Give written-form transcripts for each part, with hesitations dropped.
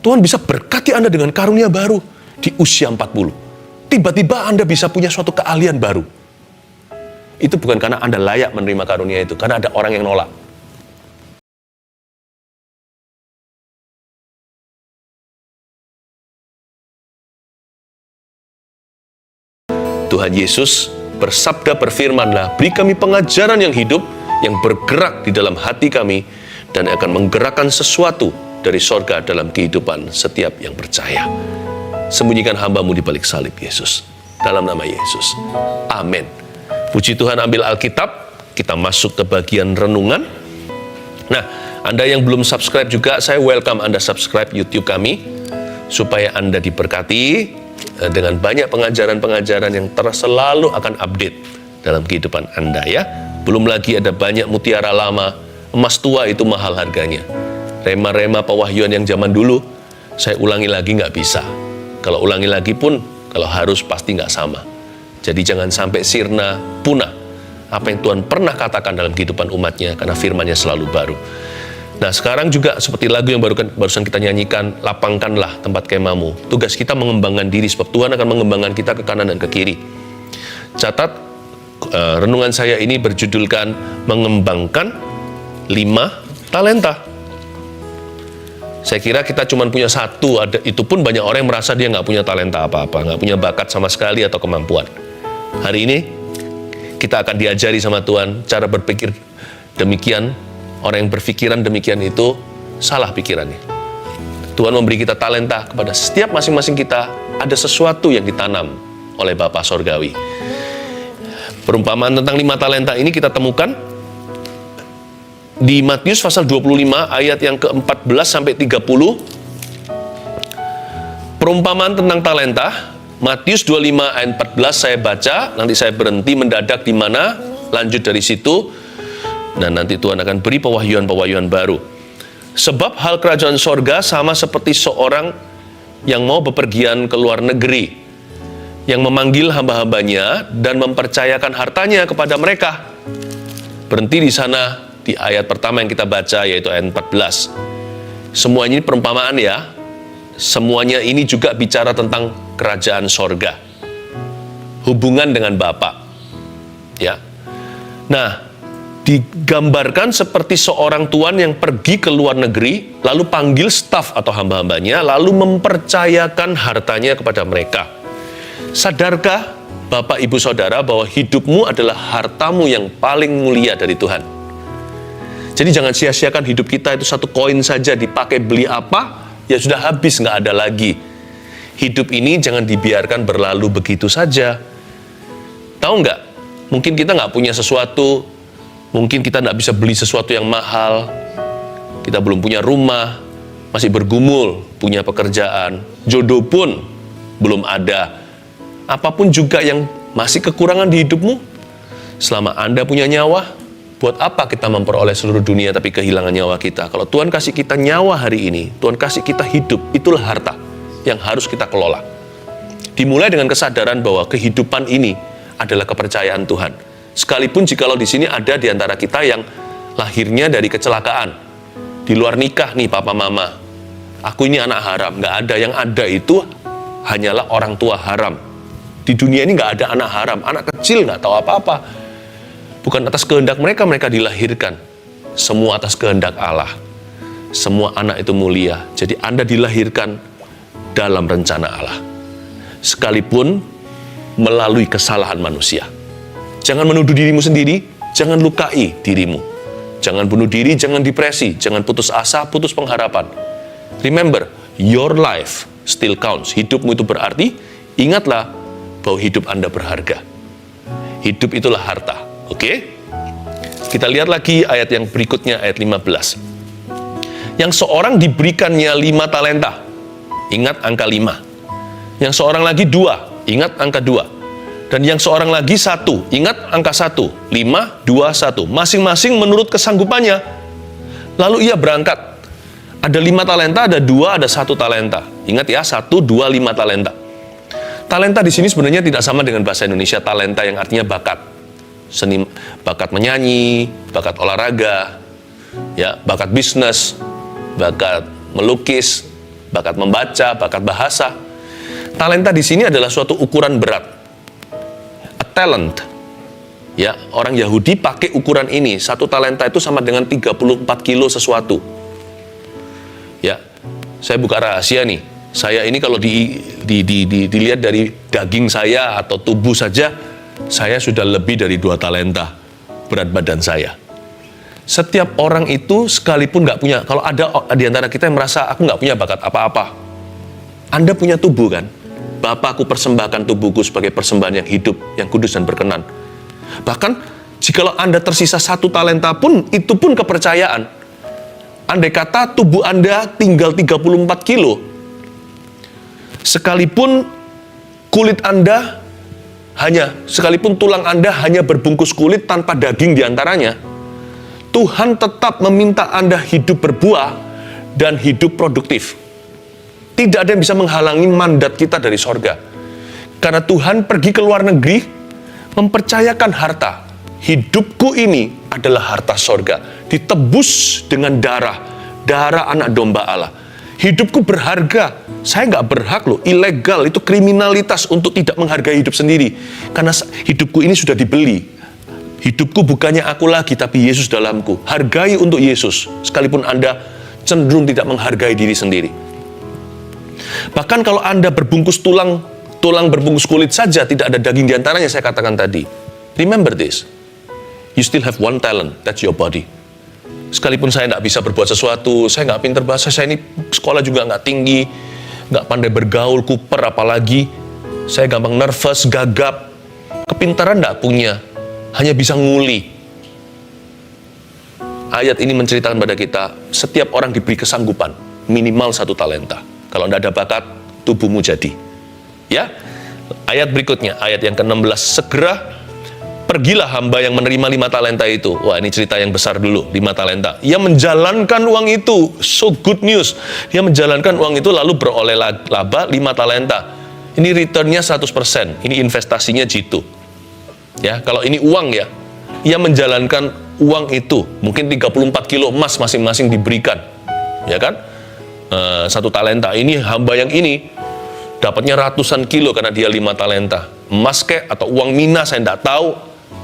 Tuhan bisa berkati Anda dengan karunia baru di usia 40. Tiba-tiba Anda bisa punya suatu keahlian baru. Itu bukan karena Anda layak menerima karunia itu, karena ada orang yang nolak. Tuhan Yesus bersabda, berfirmanlah, beri kami pengajaran yang hidup, yang bergerak di dalam hati kami, dan akan menggerakkan sesuatu dari sorga dalam kehidupan setiap yang percaya. Sembunyikan hamba-Mu di balik salib, Yesus. Dalam nama Yesus. Amin. Puji Tuhan, ambil Alkitab, kita masuk ke bagian renungan. Nah, Anda yang belum subscribe juga, saya welcome Anda subscribe YouTube kami, supaya Anda diberkati dengan banyak pengajaran-pengajaran yang selalu akan update dalam kehidupan Anda ya. Belum lagi ada banyak mutiara lama, emas tua itu mahal harganya. Rema-rema pewahyuan yang zaman dulu, saya ulangi lagi nggak bisa. Kalau ulangi lagi pun, kalau harus pasti nggak sama. Jadi jangan sampai sirna, punah apa yang Tuhan pernah katakan dalam kehidupan umatnya, karena firman-Nya selalu baru. Nah, sekarang juga seperti lagu yang barusan kita nyanyikan, lapangkanlah tempat kemahmu. Tugas kita mengembangkan diri, sebab Tuhan akan mengembangkan kita ke kanan dan ke kiri. Catat, renungan saya ini berjudulkan mengembangkan 5 talenta. Saya kira kita cuma punya satu, itu pun banyak orang yang merasa dia nggak punya talenta apa-apa, nggak punya bakat sama sekali atau kemampuan. Hari ini, kita akan diajari sama Tuhan cara berpikir demikian. Orang yang berpikiran demikian itu salah pikirannya. Tuhan memberi kita talenta, kepada setiap masing-masing kita ada sesuatu yang ditanam oleh Bapa Sorgawi. Perumpamaan tentang 5 talenta ini kita temukan di Matius pasal 25 ayat yang ke-14 sampai 30. Perumpamaan tentang talenta, Matius 25 ayat 14 saya baca, nanti saya berhenti mendadak di mana, lanjut dari situ. Dan nanti Tuhan akan beri pewahyuan-pewahyuan baru. Sebab hal kerajaan sorga sama seperti seorang yang mau bepergian ke luar negeri, yang memanggil hamba-hambanya dan mempercayakan hartanya kepada mereka. Berhenti di sana di ayat pertama yang kita baca, yaitu ayat 14. Semuanya ini perumpamaan ya. Semuanya ini juga bicara tentang kerajaan sorga. Hubungan dengan Bapa. Ya. Nah, digambarkan seperti seorang tuan yang pergi ke luar negeri, lalu panggil staf atau hamba-hambanya, lalu mempercayakan hartanya kepada mereka. Sadarkah Bapak, Ibu, Saudara, bahwa hidupmu adalah hartamu yang paling mulia dari Tuhan? Jadi jangan sia-siakan hidup kita itu satu koin saja, dipakai beli apa, ya sudah habis, nggak ada lagi. Hidup ini jangan dibiarkan berlalu begitu saja. Tahu nggak? Mungkin kita nggak punya sesuatu, mungkin kita tidak bisa beli sesuatu yang mahal, kita belum punya rumah, masih bergumul, punya pekerjaan, jodoh pun belum ada. Apapun juga yang masih kekurangan di hidupmu, selama Anda punya nyawa, buat apa kita memperoleh seluruh dunia tapi kehilangan nyawa kita? Kalau Tuhan kasih kita nyawa hari ini, Tuhan kasih kita hidup, itulah harta yang harus kita kelola. Dimulai dengan kesadaran bahwa kehidupan ini adalah kepercayaan Tuhan. Sekalipun jikalau di sini ada di antara kita yang lahirnya dari kecelakaan, di luar nikah nih papa mama, aku ini anak haram, nggak ada. Yang ada itu hanyalah orang tua haram. Di dunia ini nggak ada anak haram, anak kecil nggak tahu apa-apa. Bukan atas kehendak mereka dilahirkan, semua atas kehendak Allah. Semua anak itu mulia, jadi Anda dilahirkan dalam rencana Allah. Sekalipun melalui kesalahan manusia. Jangan menuduh dirimu sendiri, jangan lukai dirimu. Jangan bunuh diri, jangan depresi, jangan putus asa, putus pengharapan. Remember, your life still counts. Hidupmu itu berarti, ingatlah bahwa hidup Anda berharga. Hidup itulah harta, oke? Kita lihat lagi ayat yang berikutnya, ayat 15. Yang seorang diberikannya 5 talenta, ingat angka 5. Yang seorang lagi 2, ingat angka 2. Dan yang seorang lagi 1, ingat angka 1, 5, 2, 1. Masing-masing menurut kesanggupannya. Lalu ia berangkat. Ada 5 talenta, ada 2, ada 1 talenta. Ingat ya, 1, 2, 5 talenta. Talenta di sini sebenarnya tidak sama dengan bahasa Indonesia talenta yang artinya bakat. Seni, bakat menyanyi, bakat olahraga, ya, bakat bisnis, bakat melukis, bakat membaca, bakat bahasa. Talenta di sini adalah suatu ukuran berat. A talent. Ya, orang Yahudi pakai ukuran ini. Satu talenta itu sama dengan 34 kilo sesuatu. Ya, saya buka rahasia nih. Saya ini kalau dilihat dari daging saya atau tubuh saja, saya sudah lebih dari 2 talenta berat badan saya. Setiap orang itu sekalipun nggak punya, kalau ada di antara kita yang merasa aku nggak punya bakat apa-apa, Anda punya tubuh kan? Bapa, aku persembahkan tubuhku sebagai persembahan yang hidup, yang kudus dan berkenan. Bahkan, jikalau Anda tersisa 1 talenta pun, itu pun kepercayaan. Andai kata tubuh Anda tinggal 34 kilo, sekalipun kulit Anda sekalipun tulang Anda hanya berbungkus kulit tanpa daging diantaranya, Tuhan tetap meminta Anda hidup berbuah dan hidup produktif. Tidak ada yang bisa menghalangi mandat kita dari sorga. Karena Tuhan pergi ke luar negeri, mempercayakan harta. Hidupku ini adalah harta sorga. Ditebus dengan darah anak domba Allah. Hidupku berharga. Saya nggak berhak loh, ilegal, itu kriminalitas untuk tidak menghargai hidup sendiri. Karena hidupku ini sudah dibeli. Hidupku bukannya aku lagi, tapi Yesus dalamku. Hargai untuk Yesus, sekalipun Anda cenderung tidak menghargai diri sendiri. Bahkan kalau Anda berbungkus tulang berbungkus kulit saja, tidak ada daging diantaranya, saya katakan tadi. Remember this. You still have 1 talent, that's your body. Sekalipun saya nggak bisa berbuat sesuatu, saya nggak pintar bahasa, saya ini sekolah juga nggak tinggi, nggak pandai bergaul, kuper apalagi, saya gampang nervous, gagap, kepintaran nggak punya, hanya bisa nguli. Ayat ini menceritakan pada kita, setiap orang diberi kesanggupan, minimal 1 talenta. Kalau tidak ada bakat, tubuhmu jadi. Ya, ayat berikutnya, ayat yang ke-16, segera pergilah hamba yang menerima 5 talenta itu. Wah, ini cerita yang besar dulu, 5 talenta. Ia menjalankan uang itu, so good news. Dia menjalankan uang itu lalu beroleh laba 5 talenta. Ini returnnya 100%, ini investasinya jitu. Ya, kalau ini uang ya, ia menjalankan uang itu, mungkin 34 kilo emas masing-masing diberikan. Ya kan? 1 talenta, ini hamba yang ini dapatnya ratusan kilo karena dia 5 talenta. Emas kek atau uang mina, saya tidak tahu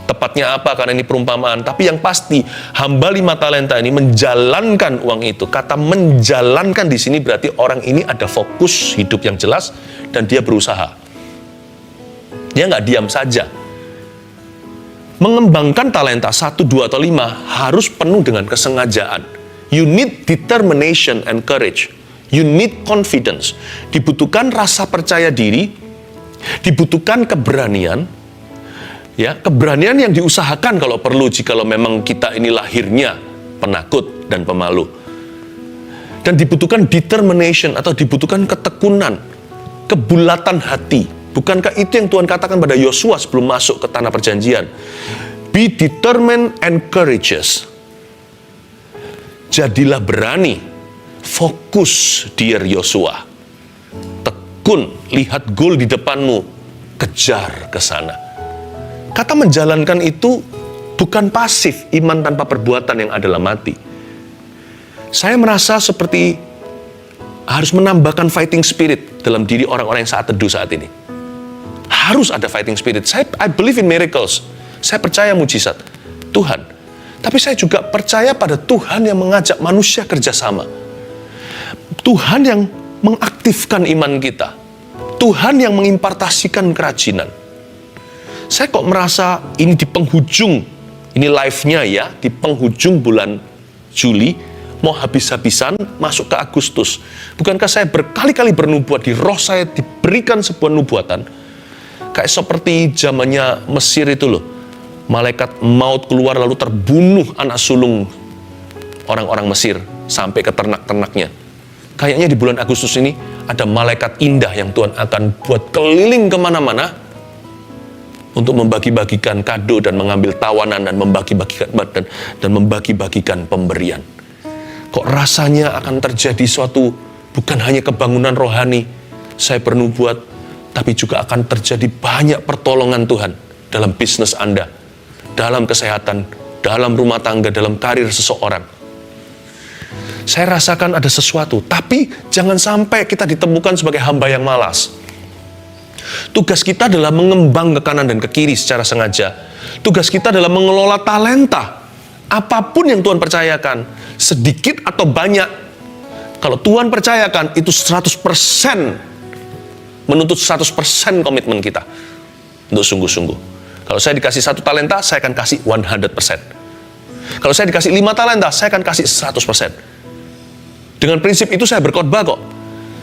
tepatnya apa karena ini perumpamaan. Tapi yang pasti, hamba 5 talenta ini menjalankan uang itu. Kata menjalankan di sini berarti orang ini ada fokus hidup yang jelas dan dia berusaha. Dia nggak diam saja. Mengembangkan talenta 1, 2, atau 5 harus penuh dengan kesengajaan. You need determination and courage. You need confidence. Dibutuhkan rasa percaya diri, dibutuhkan keberanian, ya, keberanian yang diusahakan kalau perlu, jikalau memang kita ini lahirnya penakut dan pemalu. Dan dibutuhkan determination atau dibutuhkan ketekunan, kebulatan hati. Bukankah itu yang Tuhan katakan pada Yosua sebelum masuk ke tanah perjanjian? Be determined and courageous. Jadilah berani, fokus, dear Yosua. Tekun, lihat goal di depanmu, kejar ke sana. Kata menjalankan itu bukan pasif, iman tanpa perbuatan yang adalah mati. Saya merasa seperti harus menambahkan fighting spirit dalam diri orang-orang yang saat teduh saat ini. Harus ada fighting spirit. I believe in miracles. Saya percaya mujizat Tuhan. Tapi saya juga percaya pada Tuhan yang mengajak manusia kerjasama. Tuhan yang mengaktifkan iman kita. Tuhan yang mengimpartasikan kerajinan. Saya kok merasa ini di penghujung, ini live-nya ya, di penghujung bulan Juli, mau habis-habisan masuk ke Agustus. Bukankah saya berkali-kali bernubuat, di roh saya diberikan sebuah nubuatan, kayak seperti zamannya Mesir itu loh. Malaikat maut keluar lalu terbunuh anak sulung orang-orang Mesir sampai ke ternak-ternaknya. Kayaknya di bulan Agustus ini ada malaikat indah yang Tuhan akan buat keliling kemana-mana untuk membagi-bagikan kado dan mengambil tawanan dan membagi-bagikan pemberian. Kok rasanya akan terjadi suatu bukan hanya kebangunan rohani, saya bernubuat, tapi juga akan terjadi banyak pertolongan Tuhan dalam bisnis Anda, dalam kesehatan, dalam rumah tangga, dalam karir seseorang. Saya rasakan ada sesuatu, tapi jangan sampai kita ditemukan sebagai hamba yang malas. Tugas kita adalah mengembang ke kanan dan ke kiri secara sengaja. Tugas kita adalah mengelola talenta. Apapun yang Tuhan percayakan, sedikit atau banyak, kalau Tuhan percayakan, itu 100%, menuntut 100% komitmen kita untuk sungguh-sungguh. Kalau saya dikasih 1 talenta, saya akan kasih 100%. Kalau saya dikasih 5 talenta, saya akan kasih 100%. Dengan prinsip itu saya berkhotbah kok.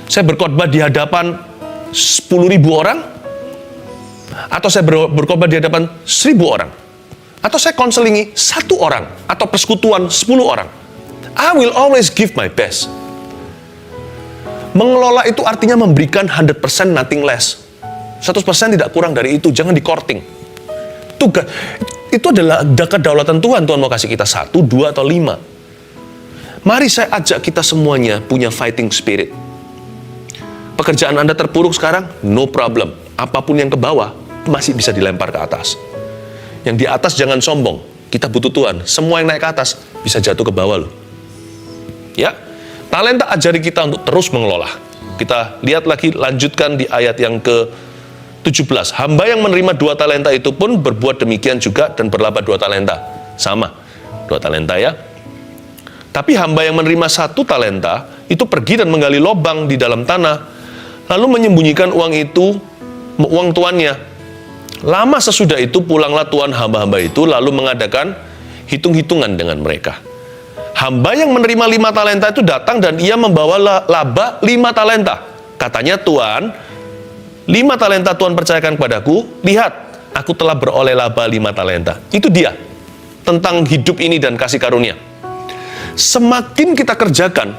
Saya berkhotbah di hadapan 10.000 orang, atau saya berkhotbah di hadapan 1.000 orang, atau saya konselingi 1 orang, atau persekutuan 10 orang. I will always give my best. Mengelola itu artinya memberikan 100%, nothing less. 100% tidak kurang dari itu, jangan di-courting. Tugas itu adalah kedaulatan Tuhan. Tuhan mau kasih kita 1, 2, atau 5. Mari saya ajak kita semuanya punya fighting spirit. Pekerjaan Anda terpuruk sekarang, no problem. Apapun yang ke bawah, masih bisa dilempar ke atas. Yang di atas jangan sombong. Kita butuh Tuhan. Semua yang naik ke atas, bisa jatuh ke bawah loh. Ya, talenta ajari kita untuk terus mengelola. Kita lihat lagi, lanjutkan di ayat yang ke-17. Hamba yang menerima 2 talenta itu pun berbuat demikian juga dan berlaba 2 talenta. Sama, 2 talenta ya. Tapi hamba yang menerima 1 talenta, itu pergi dan menggali lubang di dalam tanah, lalu menyembunyikan uang tuannya. Lama sesudah itu pulanglah tuan hamba-hamba itu, lalu mengadakan hitung-hitungan dengan mereka. Hamba yang menerima 5 talenta itu datang dan ia membawa laba 5 talenta. Katanya, Tuan, 5 talenta Tuhan percayakan kepadaku, lihat, aku telah beroleh laba 5 talenta. Itu dia, tentang hidup ini dan kasih karunia. Semakin kita kerjakan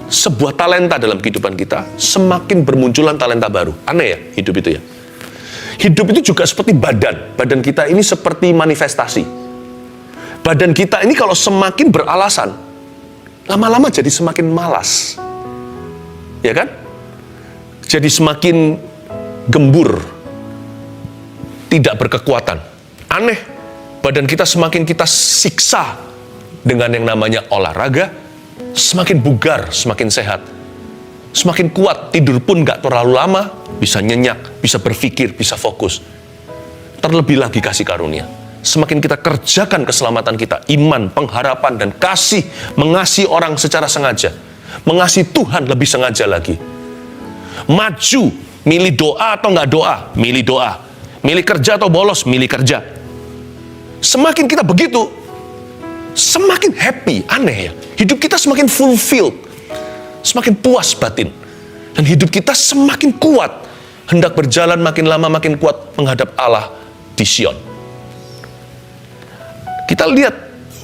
sebuah talenta dalam kehidupan kita, semakin bermunculan talenta baru. Aneh ya, hidup itu ya. Hidup itu juga seperti badan. Badan kita ini seperti manifestasi. Badan kita ini kalau semakin beralasan, lama-lama jadi semakin malas. Ya kan? Jadi semakin gembur. Tidak berkekuatan. Aneh. Badan kita semakin kita siksa dengan yang namanya olahraga, semakin bugar, semakin sehat. Semakin kuat, tidur pun gak terlalu lama, bisa nyenyak, bisa berpikir, bisa fokus. Terlebih lagi kasih karunia. Semakin kita kerjakan keselamatan kita, iman, pengharapan, dan kasih, mengasihi orang secara sengaja, mengasihi Tuhan lebih sengaja lagi. Maju, milih doa atau gak doa, milih doa. Milih kerja atau bolos, milih kerja. Semakin kita begitu, semakin happy. Aneh ya, hidup kita semakin fulfilled, semakin puas batin, dan hidup kita semakin kuat, hendak berjalan makin lama makin kuat menghadap Allah di Sion. Kita lihat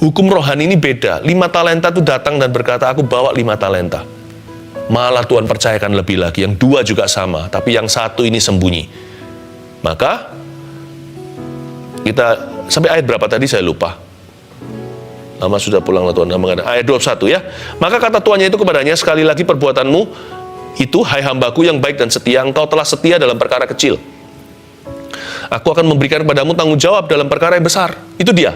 hukum rohani ini beda. 5 talenta itu datang dan berkata, aku bawa 5 talenta. Malah Tuhan percayakan lebih lagi. Yang 2 juga sama, tapi yang 1 ini sembunyi. Maka kita sampai ayat berapa tadi saya lupa. Lama sudah pulanglah Tuhan. Ayat 21 ya. Maka kata tuannya itu kepadanya, sekali lagi perbuatanmu itu, hai hambaku yang baik dan setia, engkau telah setia dalam perkara kecil. Aku akan memberikan kepadamu tanggung jawab dalam perkara yang besar. Itu dia.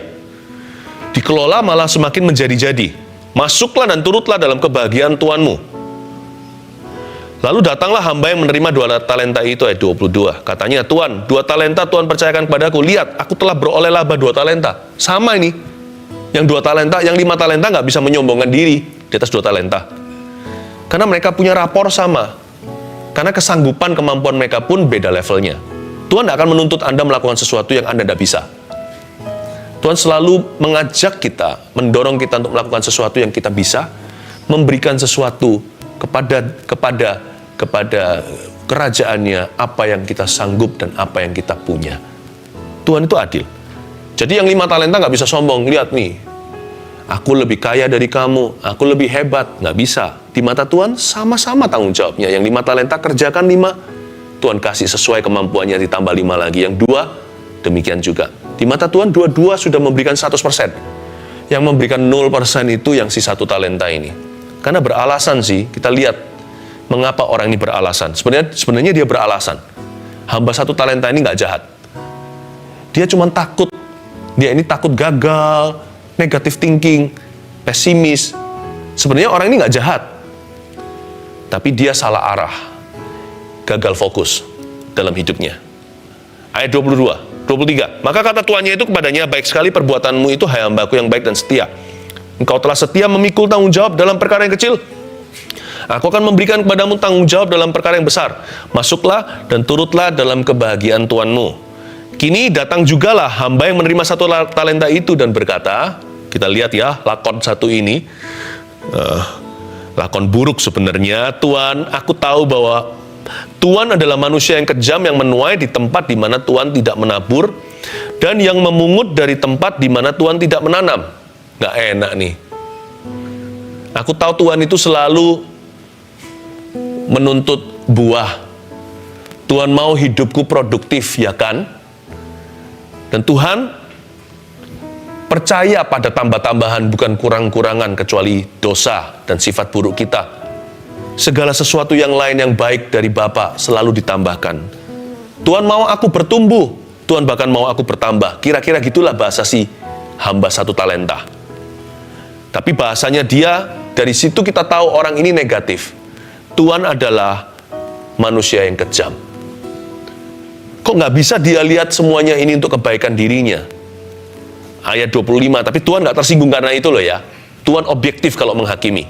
Dikelola malah semakin menjadi-jadi. Masuklah dan turutlah dalam kebahagiaan tuanmu. Lalu datanglah hamba yang menerima 2 talenta itu, ayat 22. Katanya, Tuan, 2 talenta Tuhan percayakan kepadaku. Lihat, aku telah beroleh laba 2 talenta. Sama ini. Yang 2 talenta, yang 5 talenta nggak bisa menyombongkan diri di atas 2 talenta. Karena mereka punya rapor sama. Karena kesanggupan, kemampuan mereka pun beda levelnya. Tuhan tidak akan menuntut Anda melakukan sesuatu yang Anda tidak bisa. Tuhan selalu mengajak kita, mendorong kita untuk melakukan sesuatu yang kita bisa, memberikan sesuatu kepada kerajaannya, apa yang kita sanggup dan apa yang kita punya. Tuhan itu adil. Jadi yang 5 talenta nggak bisa sombong. Lihat nih, aku lebih kaya dari kamu, aku lebih hebat. Nggak bisa. Di mata Tuhan sama-sama tanggung jawabnya. Yang 5 talenta kerjakan 5, Tuhan kasih sesuai kemampuannya, ditambah 5 lagi. Yang 2, demikian juga. Di mata Tuhan, 2-2 sudah memberikan 100%. Yang memberikan 0% itu yang si 1 talenta ini. Karena beralasan sih, kita lihat mengapa orang ini beralasan. Sebenarnya dia beralasan. Hamba 1 talenta ini nggak jahat. Dia cuma takut. Dia ini takut gagal, negative thinking, pesimis. Sebenarnya orang ini nggak jahat, tapi dia salah arah, gagal fokus dalam hidupnya. Ayat 23, maka kata tuannya itu kepadanya, baik sekali perbuatanmu itu, hai hambaku yang baik dan setia. Engkau telah setia memikul tanggung jawab dalam perkara yang kecil, aku akan memberikan kepadamu tanggung jawab dalam perkara yang besar. Masuklah dan turutlah dalam kebahagiaan tuanmu. Kini datang jugalah hamba yang menerima 1 talenta itu dan berkata, kita lihat ya, lakon satu ini, lakon buruk sebenarnya. Tuan, aku tahu bahwa Tuan adalah manusia yang kejam, yang menuai di tempat di mana Tuan tidak menabur, dan yang memungut dari tempat di mana Tuan tidak menanam. Nggak enak nih. Aku tahu Tuan itu selalu menuntut buah. Tuhan mau hidupku produktif, ya kan? Dan Tuhan percaya pada tambah-tambahan, bukan kurang-kurangan, kecuali dosa dan sifat buruk kita. Segala sesuatu yang lain yang baik dari Bapa selalu ditambahkan. Tuhan mau aku bertumbuh, Tuhan bahkan mau aku bertambah. Kira-kira gitulah bahasa si hamba 1 talenta. Tapi bahasanya dia, dari situ kita tahu orang ini negatif. Tuhan adalah manusia yang kejam. Kok nggak bisa dia lihat semuanya ini untuk kebaikan dirinya? Ayat 25, tapi Tuhan nggak tersinggung karena itu loh ya. Tuhan objektif kalau menghakimi.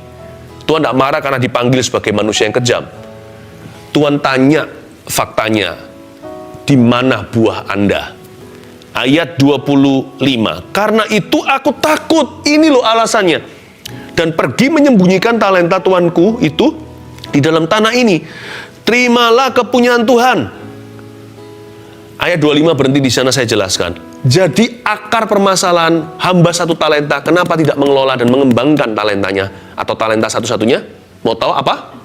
Tuhan nggak marah karena dipanggil sebagai manusia yang kejam. Tuhan tanya faktanya, di mana buah Anda? Ayat 25, karena itu aku takut, ini loh alasannya, dan pergi menyembunyikan talenta Tuanku itu di dalam tanah ini. Terimalah kepunyaan Tuhan. Ayat 25 berhenti di sana, saya jelaskan. Jadi akar permasalahan hamba 1 talenta, kenapa tidak mengelola dan mengembangkan talentanya atau talenta satu-satunya? Mau tahu apa?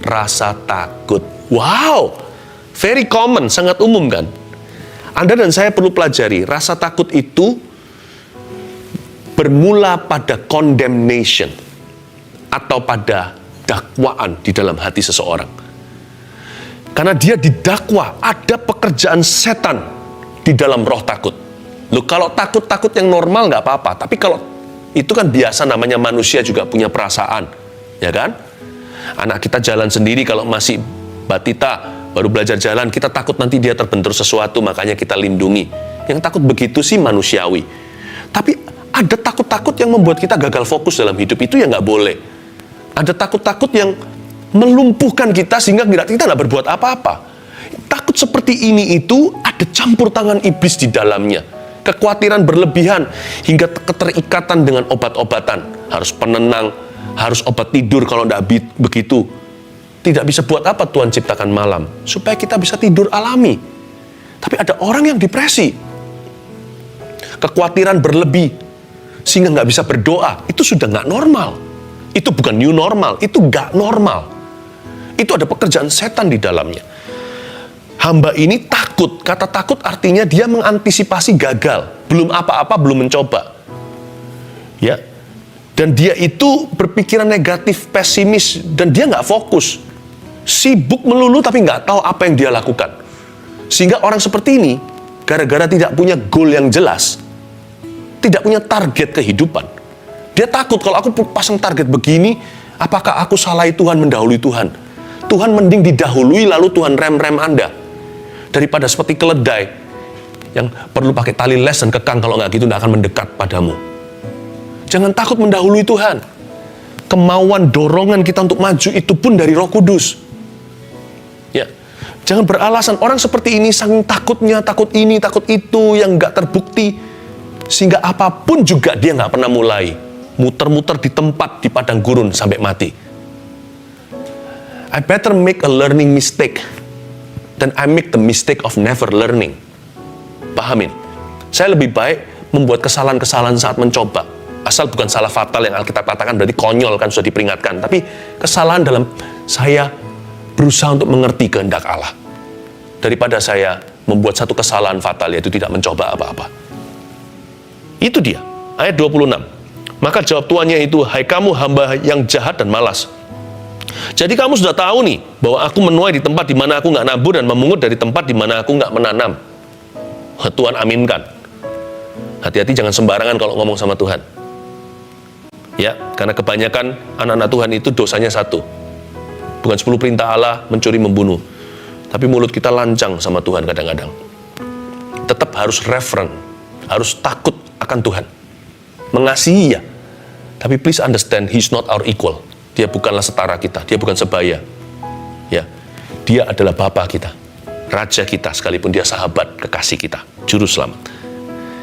Rasa takut. Wow, very common, sangat umum kan? Anda dan saya perlu pelajari, rasa takut itu bermula pada condemnation atau pada dakwaan di dalam hati seseorang. Karena dia didakwa, ada pekerjaan setan di dalam roh takut. Loh, kalau takut-takut yang normal nggak apa-apa, tapi kalau itu kan biasa, namanya manusia juga punya perasaan, ya kan? Anak kita jalan sendiri kalau masih batita, baru belajar jalan, kita takut nanti dia terbentur sesuatu, makanya kita lindungi. Yang takut begitu sih manusiawi. Tapi ada takut-takut yang membuat kita gagal fokus dalam hidup, itu ya nggak boleh. Ada takut-takut yang melumpuhkan kita sehingga kita nggak berbuat apa-apa. Takut seperti ini itu ada campur tangan iblis di dalamnya. Kekhawatiran berlebihan hingga keterikatan dengan obat-obatan. Harus penenang, harus obat tidur, kalau tidak begitu tidak bisa buat apa Tuhan ciptakan malam? Supaya kita bisa tidur alami. Tapi ada orang yang depresi. Kekhawatiran berlebih sehingga nggak bisa berdoa. Itu sudah nggak normal. Itu bukan new normal, itu nggak normal. Itu ada pekerjaan setan di dalamnya. Hamba ini takut. Kata takut artinya dia mengantisipasi gagal. Belum apa-apa, belum mencoba. Ya. Dan dia itu berpikiran negatif, pesimis, dan dia nggak fokus. Sibuk melulu tapi nggak tahu apa yang dia lakukan. Sehingga orang seperti ini, gara-gara tidak punya goal yang jelas, tidak punya target kehidupan, dia takut, kalau aku pasang target begini, apakah aku salahi Tuhan mendahului Tuhan? Tuhan mending didahului lalu Tuhan rem-rem Anda. Daripada seperti keledai yang perlu pakai tali les dan kekang, kalau nggak gitu nggak akan mendekat padamu. Jangan takut mendahului Tuhan. Kemauan, dorongan kita untuk maju itu pun dari Roh Kudus. Ya, jangan beralasan. Orang seperti ini saking takutnya, takut ini, takut itu, yang nggak terbukti, sehingga apapun juga dia nggak pernah mulai. Muter-muter di tempat di padang gurun sampai mati. I better make a learning mistake than I make the mistake of never learning. Pahamin? Saya lebih baik membuat kesalahan-kesalahan saat mencoba. Asal bukan salah fatal yang Alkitab katakan, berarti konyol kan, sudah diperingatkan. Tapi kesalahan dalam saya berusaha untuk mengerti kehendak Allah. Daripada saya membuat satu kesalahan fatal, yaitu tidak mencoba apa-apa. Itu dia. Ayat 26. Maka jawab tuannya itu, hai kamu hamba yang jahat dan malas. Jadi kamu sudah tahu nih, bahwa aku menuai di tempat di mana aku nggak nabur dan memungut dari tempat di mana aku nggak menanam. Tuhan aminkan. Hati-hati jangan sembarangan kalau ngomong sama Tuhan. Ya, karena kebanyakan anak-anak Tuhan itu dosanya satu. Bukan 10 perintah Allah, mencuri, membunuh. Tapi mulut kita lancang sama Tuhan kadang-kadang. Tetap harus reverent, harus takut akan Tuhan. Mengasihi ya. Tapi please understand, He's not our equal. Dia bukanlah setara kita, dia bukan sebaya. Ya, dia adalah Bapa kita, Raja kita, sekalipun dia sahabat kekasih kita, Juru Selamat.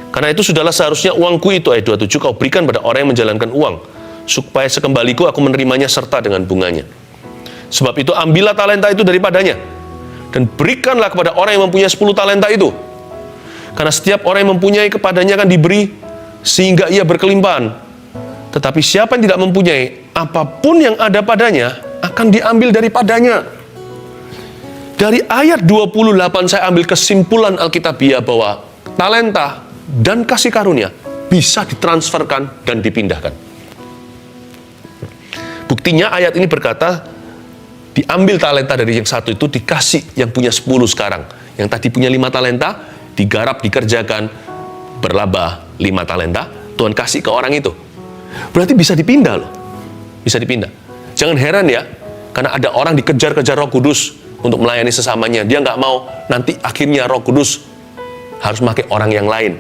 Karena itu sudahlah seharusnya uangku itu, ayat 27, kau berikan pada orang yang menjalankan uang, supaya sekembaliku aku menerimanya serta dengan bunganya. Sebab itu ambillah talenta itu daripadanya, dan berikanlah kepada orang yang mempunyai 10 talenta itu. Karena setiap orang yang mempunyai kepadanya akan diberi, sehingga ia berkelimpahan. Tetapi siapa yang tidak mempunyai, apapun yang ada padanya, akan diambil daripadanya. Dari ayat 28 saya ambil kesimpulan Alkitabiah bahwa talenta dan kasih karunia bisa ditransferkan dan dipindahkan. Buktinya ayat ini berkata, diambil talenta dari yang satu itu, dikasih yang punya 10 sekarang. Yang tadi punya 5 talenta, digarap, dikerjakan, berlaba 5 talenta, Tuhan kasih ke orang itu. Berarti bisa dipindah loh. Bisa dipindah. Jangan heran ya, karena ada orang dikejar-kejar Roh Kudus untuk melayani sesamanya. Dia nggak mau, nanti akhirnya Roh Kudus harus pakai orang yang lain.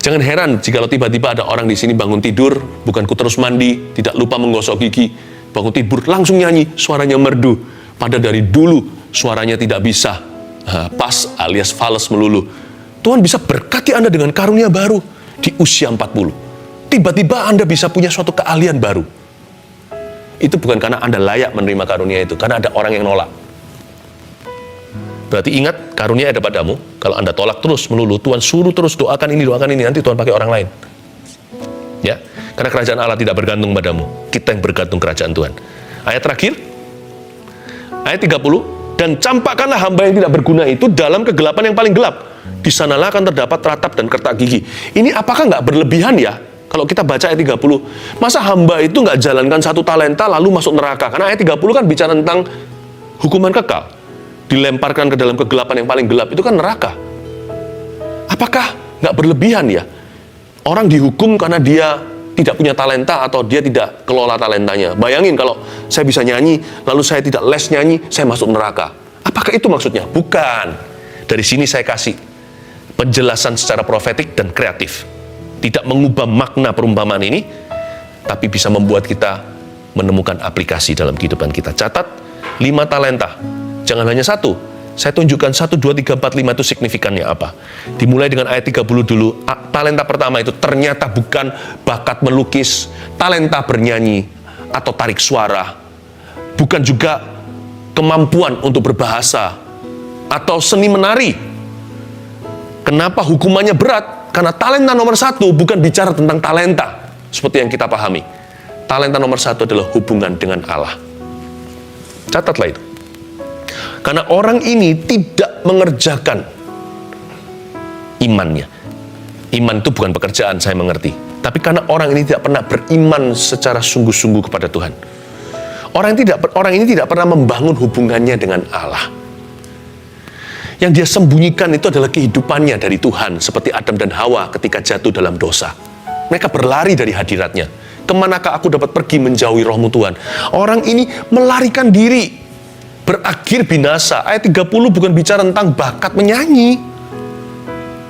Jangan heran jika tiba-tiba ada orang di sini bangun tidur, bukan terus mandi, tidak lupa menggosok gigi, bangun tidur langsung nyanyi, suaranya merdu. Pada dari dulu suaranya tidak bisa, pas alias fales melulu. Tuhan bisa berkati Anda dengan karunia baru di usia 40. Tiba-tiba Anda bisa punya suatu keahlian baru. Itu bukan karena Anda layak menerima karunia itu, karena ada orang yang nolak. Berarti ingat, karunia ada padamu. Kalau Anda tolak terus melulu, Tuhan suruh terus doakan ini, nanti Tuhan pakai orang lain. Ya, karena kerajaan Allah tidak bergantung padamu. Kita yang bergantung kerajaan Tuhan. Ayat terakhir, ayat 30, dan campakkanlah hamba yang tidak berguna itu dalam kegelapan yang paling gelap. Di sanalah akan terdapat ratap dan kertak gigi. Ini apakah nggak berlebihan ya? Kalau kita baca ayat 30, masa hamba itu nggak jalankan 1 talenta lalu masuk neraka? Karena ayat 30 kan bicara tentang hukuman kekal. Dilemparkan ke dalam kegelapan yang paling gelap, itu kan neraka. Apakah nggak berlebihan ya? Orang dihukum karena dia tidak punya talenta atau dia tidak kelola talentanya. Bayangin kalau saya bisa nyanyi, lalu saya tidak les nyanyi, saya masuk neraka. Apakah itu maksudnya? Bukan. Dari sini saya kasih penjelasan secara profetik dan kreatif. Tidak mengubah makna perumpamaan ini, tapi bisa membuat kita menemukan aplikasi dalam kehidupan kita. Catat, 5 talenta. Jangan hanya 1. Saya tunjukkan 1, 2, 3, 4, 5 itu signifikannya apa. Dimulai dengan ayat 30 dulu. Talenta pertama itu ternyata bukan bakat melukis, talenta bernyanyi, atau tarik suara. Bukan juga kemampuan untuk berbahasa, atau seni menari. Kenapa hukumannya berat? Karena talenta nomor 1 bukan bicara tentang talenta, seperti yang kita pahami. Talenta nomor 1 adalah hubungan dengan Allah. Catatlah itu. Karena orang ini tidak mengerjakan imannya. Iman itu bukan pekerjaan, saya mengerti. Tapi karena orang ini tidak pernah beriman secara sungguh-sungguh kepada Tuhan. Orang ini tidak pernah membangun hubungannya dengan Allah. Yang dia sembunyikan itu adalah kehidupannya dari Tuhan, seperti Adam dan Hawa ketika jatuh dalam dosa. Mereka berlari dari hadiratnya. Kemanakah aku dapat pergi menjauhi rohmu Tuhan? Orang ini melarikan diri, berakhir binasa. Ayat 30 bukan bicara tentang bakat menyanyi.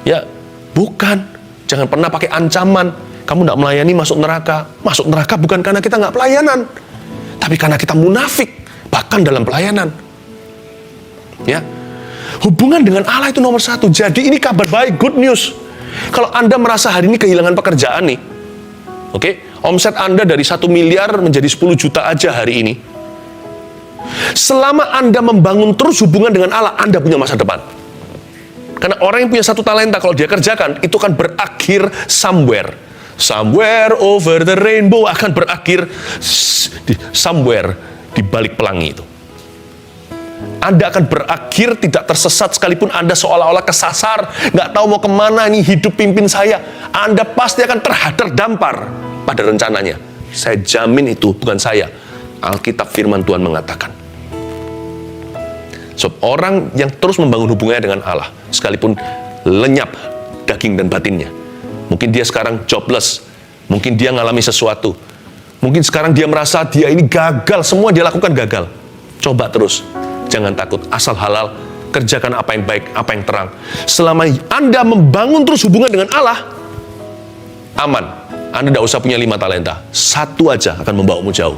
Ya, bukan. Jangan pernah pakai ancaman. Kamu tidak melayani, masuk neraka. Masuk neraka bukan karena kita nggak pelayanan, tapi karena kita munafik, bahkan dalam pelayanan. Ya, hubungan dengan Allah itu nomor 1. Jadi ini kabar baik, good news. Kalau Anda merasa hari ini kehilangan pekerjaan nih, oke, omset Anda dari 1 miliar menjadi 10 juta aja hari ini. Selama Anda membangun terus hubungan dengan Allah, Anda punya masa depan. Karena orang yang punya 1 talenta, kalau dia kerjakan, itu akan berakhir somewhere. Somewhere over the rainbow, akan berakhir somewhere di balik pelangi itu. Anda akan berakhir tidak tersesat, sekalipun Anda seolah-olah kesasar, nggak tahu mau kemana nih hidup pimpin saya. Anda pasti akan terdampar pada rencananya. Saya jamin itu bukan saya. Alkitab firman Tuhan mengatakan. So, orang yang terus membangun hubungannya dengan Allah, sekalipun lenyap daging dan batinnya. Mungkin dia sekarang jobless, Mungkin dia ngalami sesuatu. Mungkin sekarang dia merasa dia ini gagal, semua dia lakukan gagal. Coba terus, jangan takut, asal halal, kerjakan apa yang baik, apa yang terang. Selama Anda membangun terus hubungan dengan Allah, aman. Anda tidak usah punya 5 talenta, 1 aja akan membawamu jauh.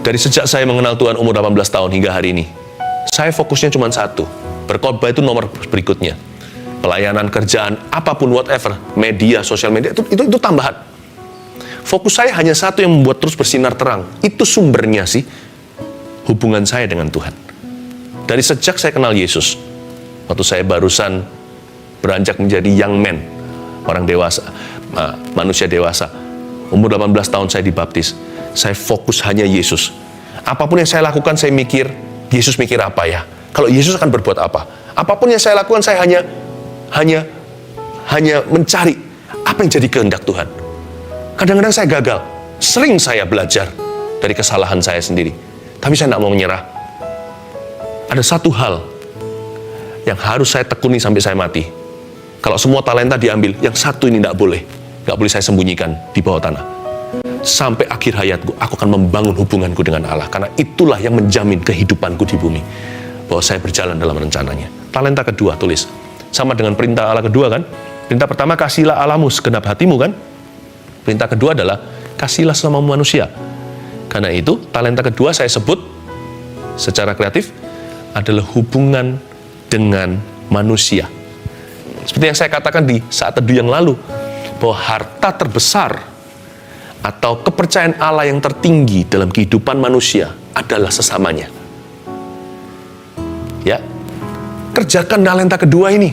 Dari sejak saya mengenal Tuhan umur 18 tahun hingga hari ini, saya fokusnya cuma 1. Berkhotbah itu nomor berikutnya. Pelayanan, kerjaan, apapun, whatever, media, sosial media, itu tambahan. Fokus saya hanya 1 yang membuat terus bersinar terang. Itu sumbernya sih, hubungan saya dengan Tuhan. Dari sejak saya kenal Yesus, waktu saya barusan beranjak menjadi young man, orang dewasa, manusia dewasa, umur 18 tahun saya dibaptis. Saya fokus hanya Yesus. Apapun yang saya lakukan, saya mikir, Yesus mikir apa ya? Kalau Yesus akan berbuat apa? Apapun yang saya lakukan, saya hanya mencari apa yang jadi kehendak Tuhan. Kadang-kadang saya gagal. Sering saya belajar dari kesalahan saya sendiri. Tapi saya tidak mau menyerah. Ada satu hal yang harus saya tekuni sampai saya mati. Kalau semua talenta diambil, yang 1 ini tidak boleh. Tidak boleh saya sembunyikan di bawah tanah. Sampai akhir hayatku, aku akan membangun hubunganku dengan Allah. Karena itulah yang menjamin kehidupanku di bumi. Bahwa saya berjalan dalam rencananya. Talenta kedua, tulis. Sama dengan perintah Allah kedua kan? Perintah pertama, kasihlah Allahmu segenap hatimu kan? Perintah kedua adalah, kasihlah sesama manusia. Karena itu, talenta kedua saya sebut secara kreatif adalah hubungan dengan manusia. Seperti yang saya katakan di saat teduh yang lalu, bahwa harta terbesar atau kepercayaan Allah yang tertinggi dalam kehidupan manusia adalah sesamanya. Ya, kerjakan talenta kedua ini.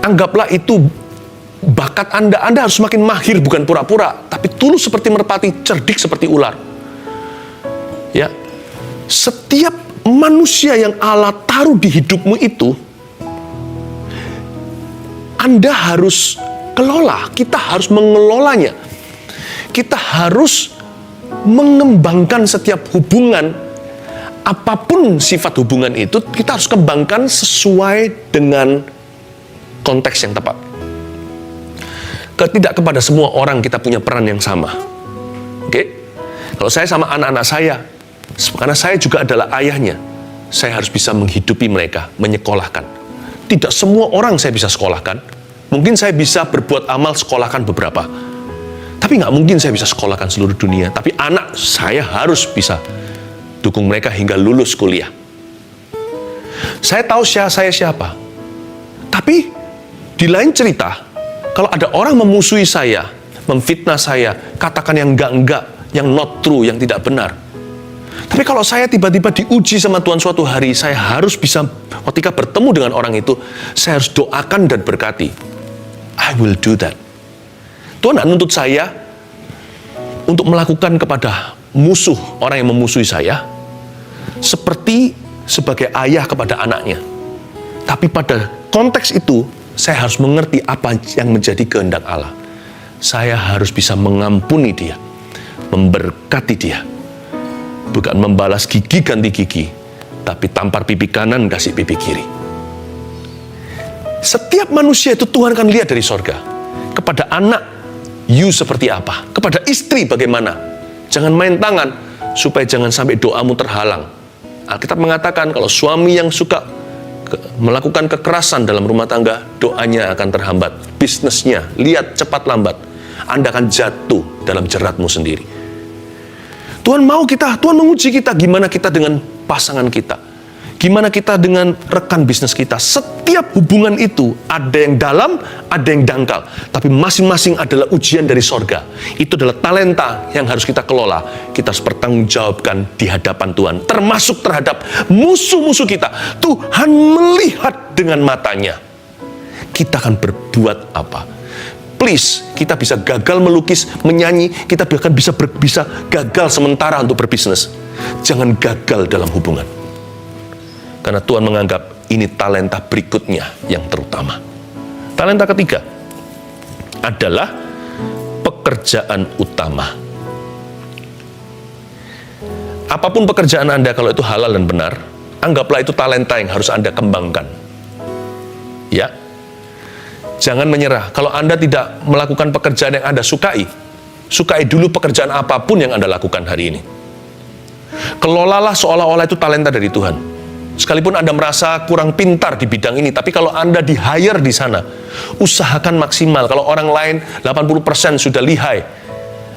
Anggaplah itu bakat Anda. Anda harus semakin mahir, bukan pura-pura, tapi tulus seperti merpati, cerdik seperti ular. Ya, setiap manusia yang Allah taruh di hidupmu itu, Anda harus kelola. Kita harus mengelolanya. Kita harus mengembangkan setiap hubungan. Apapun sifat hubungan itu, kita harus kembangkan sesuai dengan konteks yang tepat. Tidak kepada semua orang kita punya peran yang sama. Oke? Kalau saya sama anak-anak saya, karena saya juga adalah ayahnya, saya harus bisa menghidupi mereka, menyekolahkan. Tidak semua orang saya bisa sekolahkan. Mungkin saya bisa berbuat amal sekolahkan beberapa. Tapi nggak mungkin saya bisa sekolahkan seluruh dunia. Tapi anak saya harus bisa dukung mereka hingga lulus kuliah. Saya tahu saya siapa. Tapi di lain cerita, kalau ada orang memusuhi saya, memfitnah saya, katakan yang enggak, yang not true, yang tidak benar. Tapi kalau saya tiba-tiba diuji sama Tuhan suatu hari, saya harus bisa, ketika bertemu dengan orang itu, saya harus doakan dan berkati. I will do that. Tuhan tidak nuntut saya untuk melakukan kepada musuh, orang yang memusuhi saya, seperti sebagai ayah kepada anaknya. Tapi pada konteks itu, saya harus mengerti apa yang menjadi kehendak Allah. Saya harus bisa mengampuni dia, memberkati dia. Bukan membalas gigi ganti gigi, tapi tampar pipi kanan, kasih pipi kiri. Setiap manusia itu Tuhan akan lihat dari sorga. Kepada anak, you seperti apa? Kepada istri bagaimana? Jangan main tangan, supaya jangan sampai doamu terhalang. Alkitab mengatakan kalau suami yang suka melakukan kekerasan dalam rumah tangga, doanya akan terhambat. Bisnisnya, lihat cepat lambat, Anda akan jatuh dalam jeratmu sendiri. Tuhan mau kita, Tuhan menguji kita, gimana kita dengan pasangan kita, gimana kita dengan rekan bisnis kita. Setiap hubungan itu ada yang dalam, ada yang dangkal, tapi masing-masing adalah ujian dari sorga. Itu adalah talenta yang harus kita kelola. Kita harus bertanggungjawabkan di hadapan Tuhan, termasuk terhadap musuh-musuh kita. Tuhan melihat dengan matanya. Kita akan berbuat apa? Please, kita bisa gagal melukis, menyanyi, kita bahkan bisa gagal sementara untuk berbisnis. Jangan gagal dalam hubungan. Karena Tuhan menganggap ini talenta berikutnya yang terutama. Talenta ketiga adalah pekerjaan utama. Apapun pekerjaan Anda, kalau itu halal dan benar, anggaplah itu talenta yang harus Anda kembangkan. Ya. Jangan menyerah. Kalau Anda tidak melakukan pekerjaan yang Anda sukai dulu pekerjaan apapun yang Anda lakukan hari ini. Kelolalah seolah-olah itu talenta dari Tuhan. Sekalipun Anda merasa kurang pintar di bidang ini, tapi kalau Anda di-hire di sana, usahakan maksimal. Kalau orang lain 80% sudah lihai,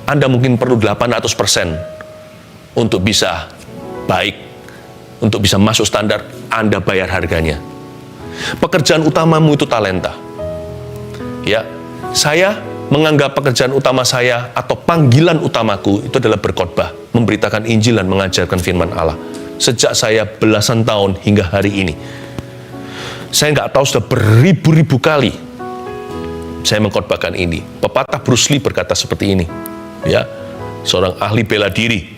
Anda mungkin perlu 800% untuk bisa baik, untuk bisa masuk standar, Anda bayar harganya. Pekerjaan utamamu itu talenta. Ya, saya menganggap pekerjaan utama saya atau panggilan utamaku itu adalah berkhotbah, memberitakan Injil dan mengajarkan firman Allah. Sejak saya belasan tahun hingga hari ini, saya nggak tahu sudah beribu-ribu kali saya mengkhotbahkan ini. Pepatah Bruce Lee berkata seperti ini, ya, seorang ahli bela diri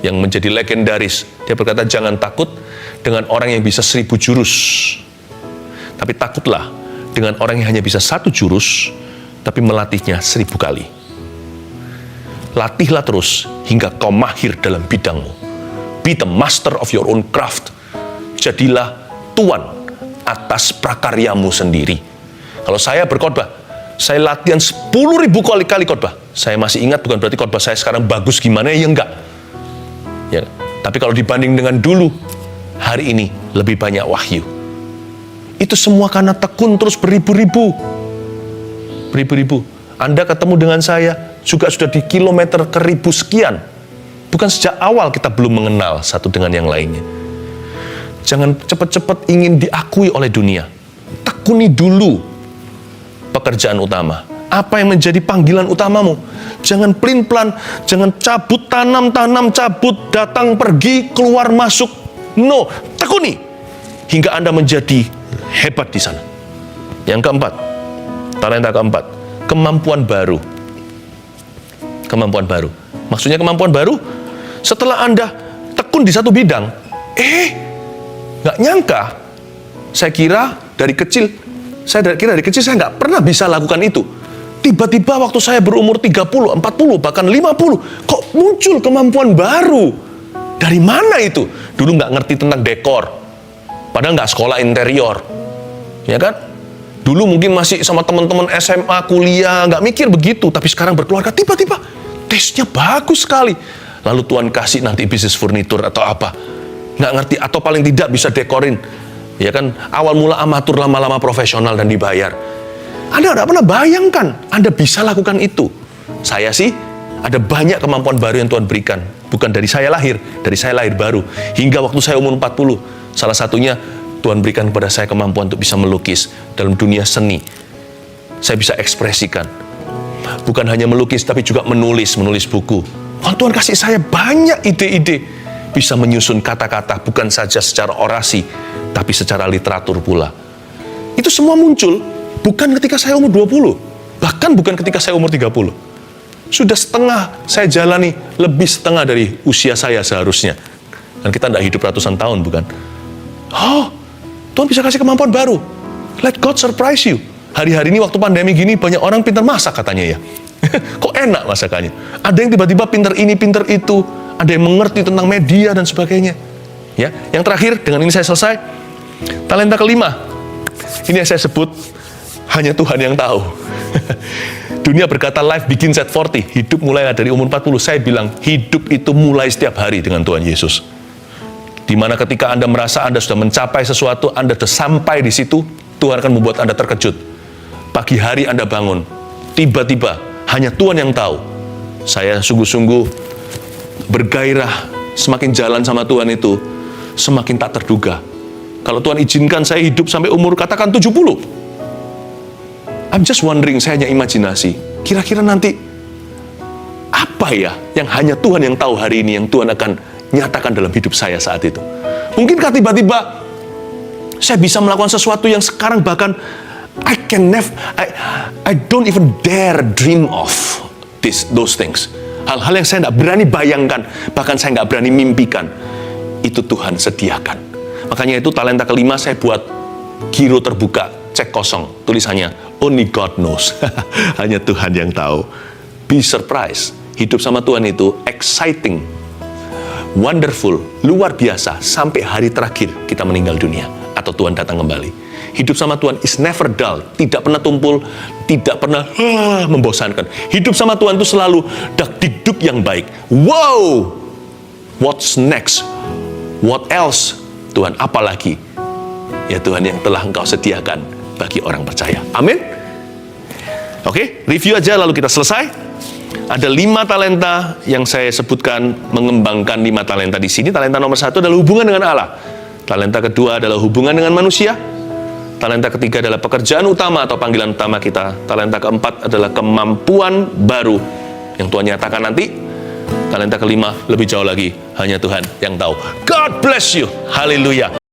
yang menjadi legendaris. Dia berkata, jangan takut dengan orang yang bisa 1000 jurus, tapi takutlah dengan orang yang hanya bisa 1 jurus, tapi melatihnya 1000 kali. Latihlah terus hingga kau mahir dalam bidangmu. Be the master of your own craft. Jadilah tuan atas prakaryamu sendiri. Kalau saya berkhotbah, saya latihan 10.000 kali khotbah. Saya masih ingat, bukan berarti khotbah saya sekarang bagus gimana, ya enggak. Ya, tapi kalau dibanding dengan dulu, hari ini lebih banyak wahyu. Itu semua karena tekun terus beribu-ribu. Anda ketemu dengan saya juga sudah di kilometer ke 1000 sekian. Bukan sejak awal kita belum mengenal satu dengan yang lainnya. Jangan cepat-cepat ingin diakui oleh dunia. Tekuni dulu pekerjaan utama. Apa yang menjadi panggilan utamamu? Jangan pelin-pelan, jangan cabut, tanam, cabut, datang, pergi, keluar, masuk. No, tekuni hingga Anda menjadi hebat di sana. Yang keempat, talenta keempat, kemampuan baru. Kemampuan baru. Maksudnya kemampuan baru, setelah Anda tekun di satu bidang, nggak nyangka, saya kira dari kecil saya nggak pernah bisa lakukan itu. Tiba-tiba waktu saya berumur 30, 40, bahkan 50, kok muncul kemampuan baru. Dari mana itu? Dulu nggak ngerti tentang dekor, padahal nggak sekolah interior, ya kan? Dulu mungkin masih sama teman-teman SMA, kuliah, nggak mikir begitu, tapi sekarang berkeluarga, tiba-tiba tesnya bagus sekali. Lalu Tuhan kasih nanti bisnis furnitur atau apa, nggak ngerti, atau paling tidak bisa dekorin, ya kan? Awal mula amatur, lama-lama profesional dan dibayar. Anda nggak pernah bayangkan Anda bisa lakukan itu. Saya sih ada banyak kemampuan baru yang Tuhan berikan, bukan dari saya lahir baru. Hingga waktu saya umur 40, salah satunya Tuhan berikan kepada saya kemampuan untuk bisa melukis dalam dunia seni. Saya bisa ekspresikan, bukan hanya melukis tapi juga menulis buku. Tuhan kasih saya banyak ide-ide, bisa menyusun kata-kata bukan saja secara orasi, tapi secara literatur pula. Itu semua muncul bukan ketika saya umur 20, bahkan bukan ketika saya umur 30. Sudah setengah saya jalani, lebih setengah dari usia saya seharusnya. Dan kita tidak hidup ratusan tahun, bukan? Oh, Tuhan bisa kasih kemampuan baru. Let God surprise you. Hari-hari ini waktu pandemi gini, banyak orang pintar masak katanya ya. Kok enak masakannya? Ada yang tiba-tiba pintar ini, pintar itu. Ada yang mengerti tentang media dan sebagainya. Ya, yang terakhir, dengan ini saya selesai. Talenta kelima. Ini yang saya sebut, hanya Tuhan yang tahu. Dunia berkata life begins at 40. Hidup mulai dari umur 40. Saya bilang, hidup itu mulai setiap hari dengan Tuhan Yesus. Dimana ketika Anda merasa Anda sudah mencapai sesuatu, Anda sudah sampai di situ, Tuhan akan membuat Anda terkejut. Pagi hari Anda bangun, tiba-tiba hanya Tuhan yang tahu. Saya sungguh-sungguh bergairah, semakin jalan sama Tuhan itu, semakin tak terduga. Kalau Tuhan izinkan saya hidup sampai umur katakan 70. I'm just wondering, saya hanya imajinasi. Kira-kira nanti apa ya yang hanya Tuhan yang tahu hari ini, yang Tuhan akan nyatakan dalam hidup saya saat itu. Mungkinkah tiba-tiba saya bisa melakukan sesuatu yang sekarang bahkan I don't even dare dream of those things. Hal-hal yang saya tidak berani bayangkan, bahkan saya nggak berani mimpikan, itu Tuhan sediakan. Makanya itu talenta kelima saya buat giro terbuka, cek kosong, tulisannya only God knows. Hanya Tuhan yang tahu. Be surprised. Hidup sama Tuhan itu exciting, wonderful, luar biasa, sampai hari terakhir kita meninggal dunia atau Tuhan datang kembali. hidup sama Tuhan is never dull. Tidak pernah tumpul, tidak pernah membosankan. Hidup sama Tuhan itu selalu dak-dikduk yang baik. Wow! What's next? What else? Tuhan, apalagi? Ya Tuhan yang telah Engkau sediakan bagi orang percaya. Amin. Oke, review aja lalu kita selesai. Ada 5 talenta yang saya sebutkan, mengembangkan 5 talenta di sini. Talenta nomor 1 adalah hubungan dengan Allah. Talenta kedua adalah hubungan dengan manusia. Talenta ketiga adalah pekerjaan utama atau panggilan utama kita. Talenta keempat adalah kemampuan baru yang Tuhan nyatakan nanti. Talenta kelima lebih jauh lagi, hanya Tuhan yang tahu. God bless you. Haleluya.